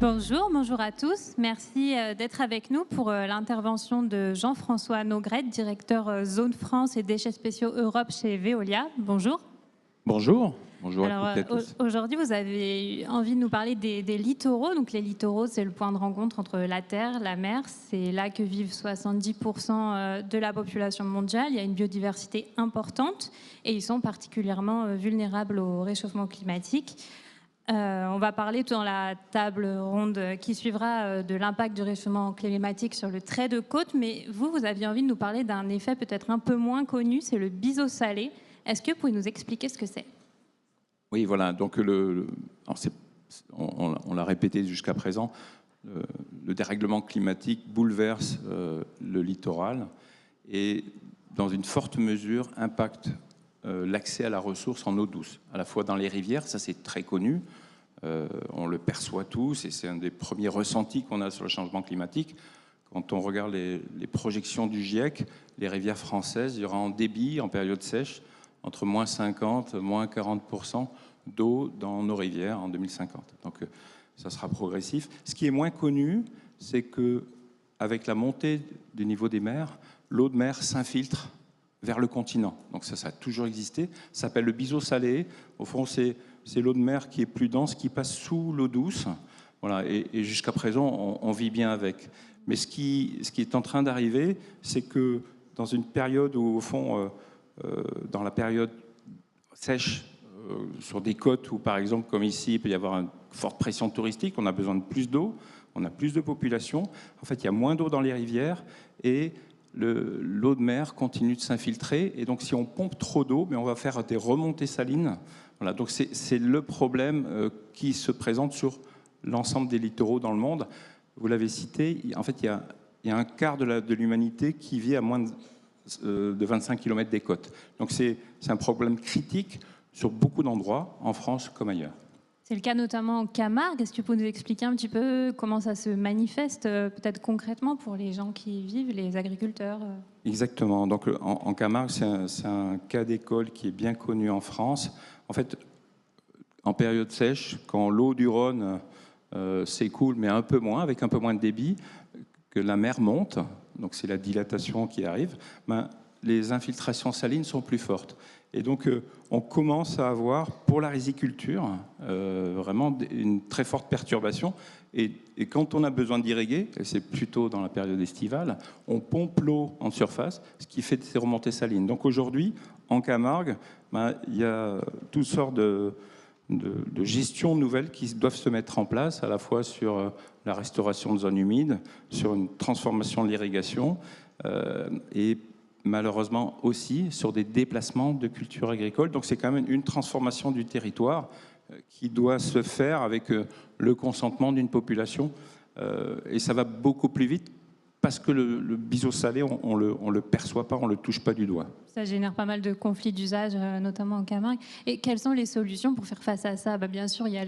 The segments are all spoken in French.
Bonjour à tous. Merci d'être avec nous pour l'intervention de Jean-François Nogrette, directeur Zone France et déchets spéciaux Europe chez Veolia. Bonjour. Bonjour à Alors toutes et à tous. aujourd'hui, vous avez envie de nous parler des littoraux. Donc les littoraux, c'est le point de rencontre entre la terre, la mer. C'est là que vivent 70% de la population mondiale. Il y a une biodiversité importante et ils sont particulièrement vulnérables au réchauffement climatique. On va parler dans la table ronde qui suivra de l'impact du réchauffement climatique sur le trait de côte. Mais vous aviez envie de nous parler d'un effet peut-être un peu moins connu, c'est le biseau salé. Est-ce que vous pouvez nous expliquer ce que c'est ? Oui, voilà. Donc, on l'a répété jusqu'à présent, le dérèglement climatique bouleverse le littoral et, dans une forte mesure, impacte l'accès à la ressource en eau douce, à la fois dans les rivières, ça c'est très connu, on le perçoit tous et c'est un des premiers ressentis qu'on a sur le changement climatique. Quand on regarde les projections du GIEC, les rivières françaises, il y aura en débit, en période sèche, entre moins 50, moins 40% d'eau dans nos rivières en 2050. Donc ça sera progressif. Ce qui est moins connu, c'est qu'avec la montée du niveau des mers, l'eau de mer s'infiltre vers le continent. Donc ça a toujours existé. Ça s'appelle le biseau salé. Au fond, c'est l'eau de mer qui est plus dense, qui passe sous l'eau douce. Voilà. Et jusqu'à présent, on vit bien avec. Mais ce qui est en train d'arriver, c'est que dans une période où, au fond, dans la période sèche, sur des côtes où, par exemple, comme ici, il peut y avoir une forte pression touristique, on a besoin de plus d'eau, on a plus de population. En fait, il y a moins d'eau dans les rivières et l'eau de mer continue de s'infiltrer. Et donc, si on pompe trop d'eau, on va faire des remontées salines. Voilà, donc c'est le problème qui se présente sur l'ensemble des littoraux dans le monde. Vous l'avez cité, en fait, il y a un quart de l'humanité qui vit à moins de 25 km des côtes. Donc c'est un problème critique sur beaucoup d'endroits, en France comme ailleurs. C'est le cas notamment en Camargue. Est-ce que vous pouvez nous expliquer un petit peu comment ça se manifeste, peut-être concrètement pour les gens qui y vivent, les agriculteurs ? Exactement. Donc en Camargue, c'est un cas d'école qui est bien connu en France. En fait, en période sèche, quand l'eau du Rhône s'écoule, mais un peu moins, avec un peu moins de débit, que la mer monte, donc c'est la dilatation qui arrive, les infiltrations salines sont plus fortes. Et donc, on commence à avoir, pour la riziculture, vraiment une très forte perturbation. Et quand on a besoin d'irriguer, et c'est plutôt dans la période estivale, on pompe l'eau en surface, ce qui fait ces remontées salines. Donc aujourd'hui, en Camargue, il y a toutes sortes de gestion nouvelles qui doivent se mettre en place, à la fois sur la restauration de zones humides, sur une transformation de l'irrigation, et malheureusement aussi sur des déplacements de cultures agricoles. Donc c'est quand même une transformation du territoire qui doit se faire avec le consentement d'une population. Et ça va beaucoup plus vite parce que le biseau salé, on le perçoit pas, on le touche pas du doigt. Ça génère pas mal de conflits d'usage, notamment en Camargue. Et quelles sont les solutions pour faire face à ça ? Bien sûr, il y a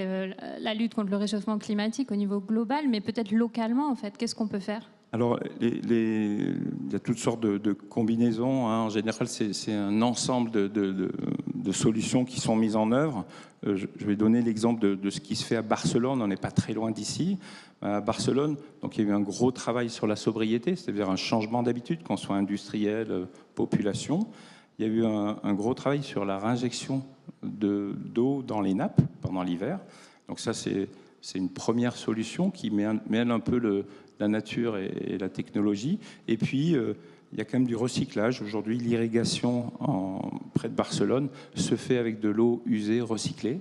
la lutte contre le réchauffement climatique au niveau global, mais peut-être localement, en fait, qu'est-ce qu'on peut faire ? Alors, il y a toutes sortes de combinaisons. En général, c'est un ensemble de solutions qui sont mises en œuvre. Je vais donner l'exemple de ce qui se fait à Barcelone. On n'est pas très loin d'ici. À Barcelone, donc, il y a eu un gros travail sur la sobriété, c'est-à-dire un changement d'habitude, qu'on soit industriel, population. Il y a eu un gros travail sur la réinjection d'eau dans les nappes pendant l'hiver. Donc ça, c'est une première solution qui mêle un peu la nature et la technologie. Et puis, il y a quand même du recyclage. Aujourd'hui, l'irrigation près de Barcelone se fait avec de l'eau usée recyclée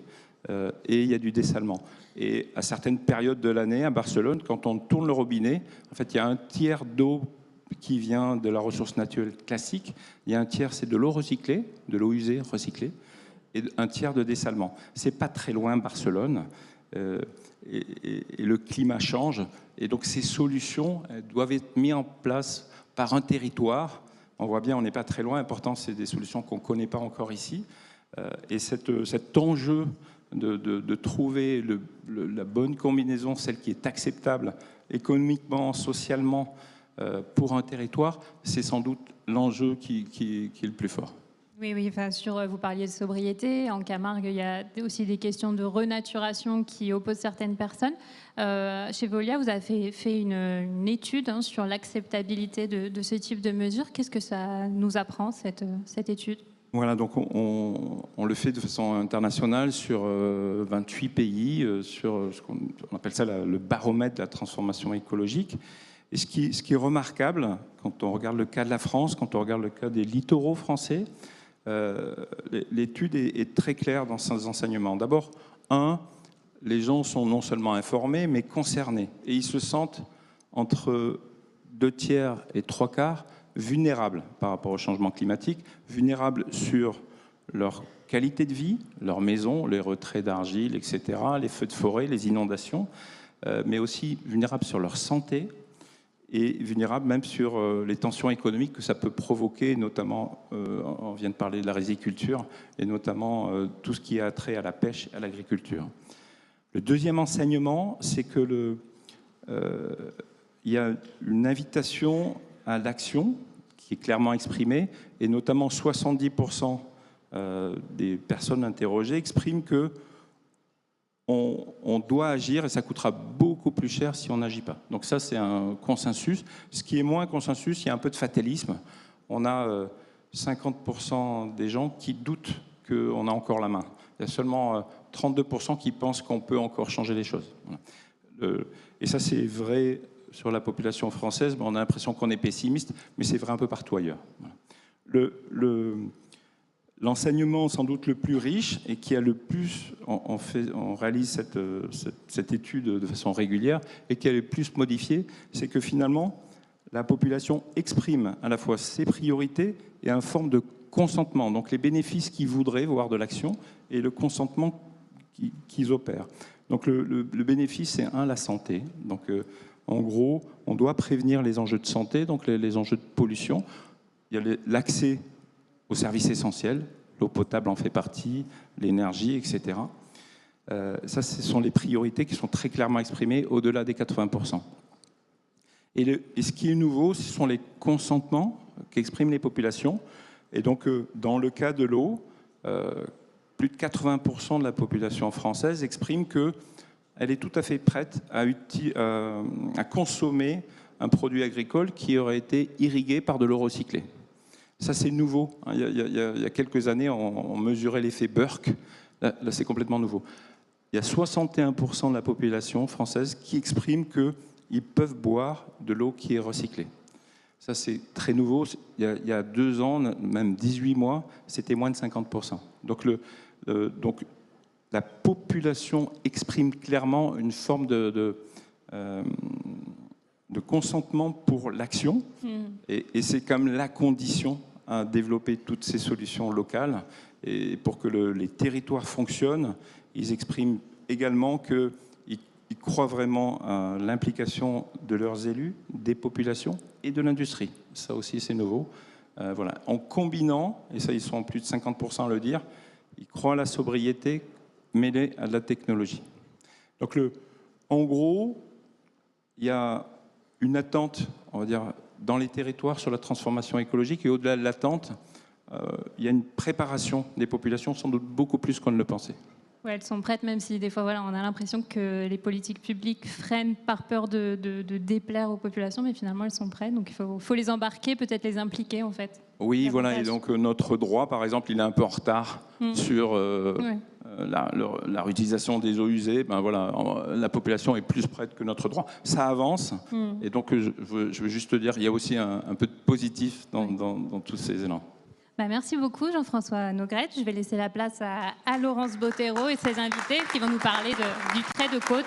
et il y a du dessalement. Et à certaines périodes de l'année, à Barcelone, quand on tourne le robinet, en fait, il y a un tiers d'eau qui vient de la ressource naturelle classique. Il y a un tiers, c'est de l'eau recyclée, de l'eau usée recyclée, et un tiers de dessalement. C'est pas très loin, Barcelone. Et le climat change. Et donc ces solutions doivent être mises en place par un territoire. On voit bien, on n'est pas très loin. Pourtant, c'est des solutions qu'on ne connaît pas encore ici. Et cet enjeu de trouver la bonne combinaison, celle qui est acceptable économiquement, socialement, pour un territoire, c'est sans doute l'enjeu qui est le plus fort. Oui, oui, enfin, vous parliez de sobriété. En Camargue, il y a aussi des questions de renaturation qui opposent certaines personnes. Chez Veolia, vous avez fait une étude sur l'acceptabilité de ce type de mesures. Qu'est-ce que ça nous apprend, cette étude? Voilà, donc on le fait de façon internationale sur 28 pays, sur ce qu'on appelle ça le baromètre de la transformation écologique. Et ce qui est remarquable, quand on regarde le cas de la France, quand on regarde le cas des littoraux français, l'étude est très claire dans ses enseignements. D'abord, les gens sont non seulement informés, mais concernés. Et ils se sentent entre 2/3 et 3/4 vulnérables par rapport au changement climatique, vulnérables sur leur qualité de vie, leur maison, les retraits d'argile, etc., les feux de forêt, les inondations, mais aussi vulnérables sur leur santé et vulnérables même sur les tensions économiques que ça peut provoquer, notamment, on vient de parler de la riziculture, et notamment tout ce qui a trait à la pêche et à l'agriculture. Le deuxième enseignement, c'est que il y a une invitation à l'action qui est clairement exprimée, et notamment 70% des personnes interrogées expriment que on doit agir et ça coûtera beaucoup plus cher si on n'agit pas. Donc ça, c'est un consensus. Ce qui est moins consensus, il y a un peu de fatalisme. On a 50% des gens qui doutent qu'on a encore la main. Il y a seulement 32% qui pensent qu'on peut encore changer les choses. Et ça, c'est vrai sur la population française. On a l'impression qu'on est pessimiste, mais c'est vrai un peu partout ailleurs. L'enseignement sans doute le plus riche et qui a le plus, on réalise cette étude de façon régulière et qui a le plus modifié, c'est que finalement, la population exprime à la fois ses priorités et une forme de consentement. Donc les bénéfices qu'ils voudraient voir de l'action et le consentement qu'ils opèrent. Donc le bénéfice, c'est la santé. Donc en gros, on doit prévenir les enjeux de santé, donc les enjeux de pollution. Il y a l'accès aux services essentiels, l'eau potable en fait partie, l'énergie, etc. Ça, ce sont les priorités qui sont très clairement exprimées au-delà des 80%. Et ce qui est nouveau, ce sont les consentements qu'expriment les populations. Et donc, dans le cas de l'eau, plus de 80% de la population française exprime qu'elle est tout à fait prête à consommer un produit agricole qui aurait été irrigué par de l'eau recyclée. Ça, c'est nouveau. Il y a quelques années, on mesurait l'effet Burke. Là, c'est complètement nouveau. Il y a 61% de la population française qui exprime qu'ils peuvent boire de l'eau qui est recyclée. Ça, c'est très nouveau. Il y a 2 ans, même 18 mois, c'était moins de 50%. Donc, la population exprime clairement une forme de consentement pour l'action. Et c'est comme la condition à développer toutes ces solutions locales. Et pour que les territoires fonctionnent, ils expriment également qu'ils croient vraiment à l'implication de leurs élus, des populations et de l'industrie. Ça aussi, c'est nouveau. Voilà. En combinant, et ça, ils sont plus de 50% à le dire, ils croient à la sobriété mêlée à la technologie. Donc, en gros, il y a une attente, on va dire, dans les territoires sur la transformation écologique, et au-delà de l'attente, il y a une préparation des populations, sans doute beaucoup plus qu'on ne le pensait. Ouais, elles sont prêtes, même si des fois, on a l'impression que les politiques publiques freinent par peur de déplaire aux populations, mais finalement, elles sont prêtes. Donc, il faut les embarquer, peut-être les impliquer, en fait. Oui, voilà. Et donc, notre droit, par exemple, il est un peu en retard sur la réutilisation des eaux usées. Ben, voilà, la population est plus prête que notre droit. Ça avance. Et donc, je veux juste te dire, il y a aussi un peu de positif dans tous ces élans. Merci beaucoup Jean-François Nogrette. Je vais laisser la place à Laurence Bottero et ses invités qui vont nous parler du trait de côte.